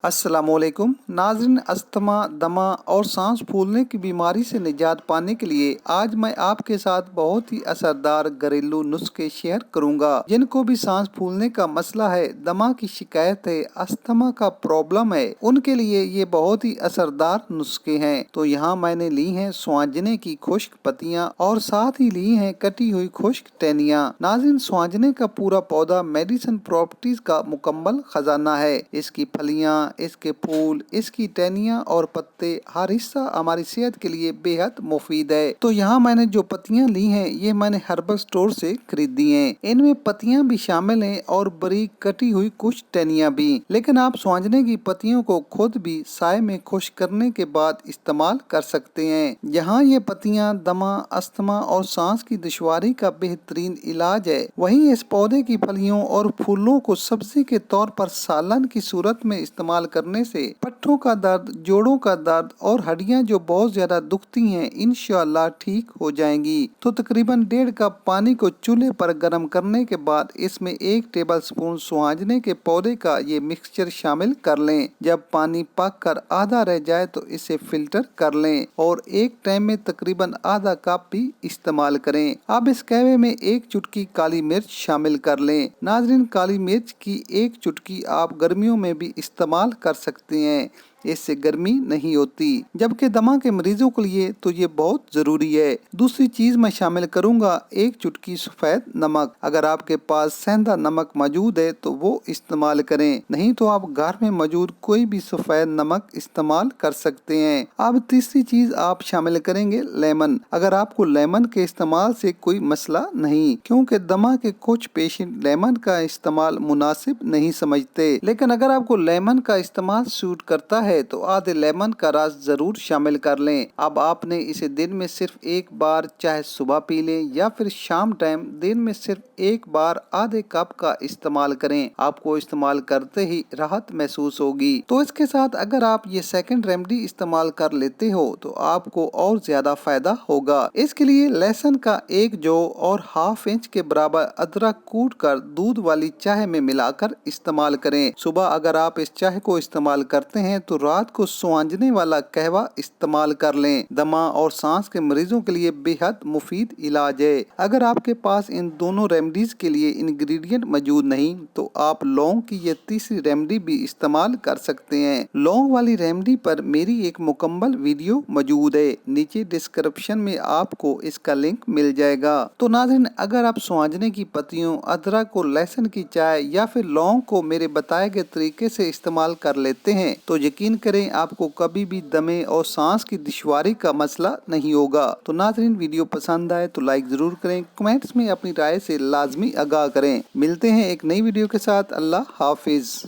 अस्सलामुअलैकुम नाज़रीन, अस्थमा, दमा और सांस फूलने की बीमारी से निजात पाने के लिए आज मैं आपके साथ बहुत ही असरदार घरेलू नुस्खे शेयर करूंगा। जिनको भी सांस फूलने का मसला है, दमा की शिकायत है, अस्थमा का प्रॉब्लम है, उनके लिए ये बहुत ही असरदार नुस्खे हैं। तो यहाँ मैंने ली हैं स्वांजने की खुश्क पत्तियां और साथ ही ली हैं कटी हुई खुश्क टहनियाँ। नाज़रीन, स्वांजने का पूरा पौधा मेडिसिन प्रॉपर्टीज का मुकम्मल खजाना है। इसकी फलियां, इसके फूल, इसकी टहनियाँ और पत्ते, हर हिस्सा हमारी सेहत के लिए बेहद मुफीद है। तो यहाँ मैंने जो पत्तियां ली हैं ये मैंने हर्बल स्टोर से खरीदी हैं। इनमें पत्तियां भी शामिल हैं और बारीक कटी हुई कुछ टहनियाँ भी। लेकिन आप स्वांजने की पत्तियों को खुद भी साए में खुश्क करने के बाद इस्तेमाल कर सकते हैं। यहाँ ये पत्तियां दमा, अस्थमा और सांस की दुश्वारी का बेहतरीन इलाज है। वहीं इस पौधे की फलियों और फूलों को सब्जी के तौर पर सालन की सूरत में इस्तेमाल करने से पट्टों का दर्द, जोड़ों का दर्द और हड्डियां जो बहुत ज्यादा दुखती हैं इंशाअल्लाह ठीक हो जाएंगी। तो तकरीबन 1.5 कप पानी को चूल्हे पर गर्म करने के बाद इसमें 1 टेबलस्पून स्वांजने के पौधे का ये मिक्सचर शामिल कर लें। जब पानी पक कर आधा रह जाए तो इसे फिल्टर कर लें और एक टाइम में तकरीबन आधा कप भी इस्तेमाल करें। अब इस कहवे में 1 चुटकी काली मिर्च शामिल कर लें। नाज़रीन, काली मिर्च की 1 चुटकी आप गर्मियों में भी इस्तेमाल कर सकते हैं, इससे गर्मी नहीं होती। जबकि दमा के मरीजों के लिए तो ये बहुत जरूरी है। दूसरी चीज मैं शामिल करूंगा 1 चुटकी सफेद नमक। अगर आपके पास सेंधा नमक मौजूद है तो वो इस्तेमाल करें, नहीं तो आप घर में मौजूद कोई भी सफेद नमक इस्तेमाल कर सकते हैं। अब तीसरी चीज आप शामिल करेंगे लेमन। अगर आपको लेमन के इस्तेमाल से कोई मसला नहीं, क्योंकि दमा के कुछ पेशेंट लेमन का इस्तेमाल मुनासिब नहीं समझते, लेकिन अगर आपको लेमन का इस्तेमाल सूट करता है तो आधे लेमन का रस जरूर शामिल कर लें। अब आपने इसे दिन में सिर्फ 1 बार, चाहे सुबह पी लें या फिर शाम टाइम, दिन में सिर्फ 1 बार आधे कप का इस्तेमाल करें। आपको इस्तेमाल करते ही राहत महसूस होगी। तो इसके साथ अगर आप ये सेकंड रेमेडी इस्तेमाल कर लेते हो तो आपको और ज्यादा फायदा होगा। इसके लिए लहसुन का 1 जौ और ½ इंच के बराबर अदरक कूट कर दूध वाली चाय में मिलाकर इस्तेमाल करें। सुबह अगर आप इस चाय को इस्तेमाल करते हैं तो रात को स्वांजने वाला कहवा इस्तेमाल कर लें। दमा और सांस के मरीजों के लिए बेहद मुफीद इलाज है। अगर आपके पास इन दोनों रेमेडीज के लिए इंग्रेडिएंट मौजूद नहीं तो आप लौंग की ये तीसरी रेमेडी भी इस्तेमाल कर सकते हैं। लौंग वाली रेमेडी पर मेरी एक मुकम्मल वीडियो मौजूद है, नीचे डिस्क्रिप्शन में आपको इसका लिंक मिल जाएगा। तो नाज़रीन, अगर आप स्वांजने की पत्तियों, अदरक और लहसुन की चाय या फिर लौंग को मेरे बताए गए तरीके से इस्तेमाल कर लेते हैं तो यकीन करें आपको कभी भी दमे और सांस की दुश्वारी का मसला नहीं होगा। तो नाज़रीन, वीडियो पसंद आए तो लाइक जरूर करें, कमेंट्स में अपनी राय से लाजमी आगाह करें। मिलते हैं एक नई वीडियो के साथ। अल्लाह हाफिज।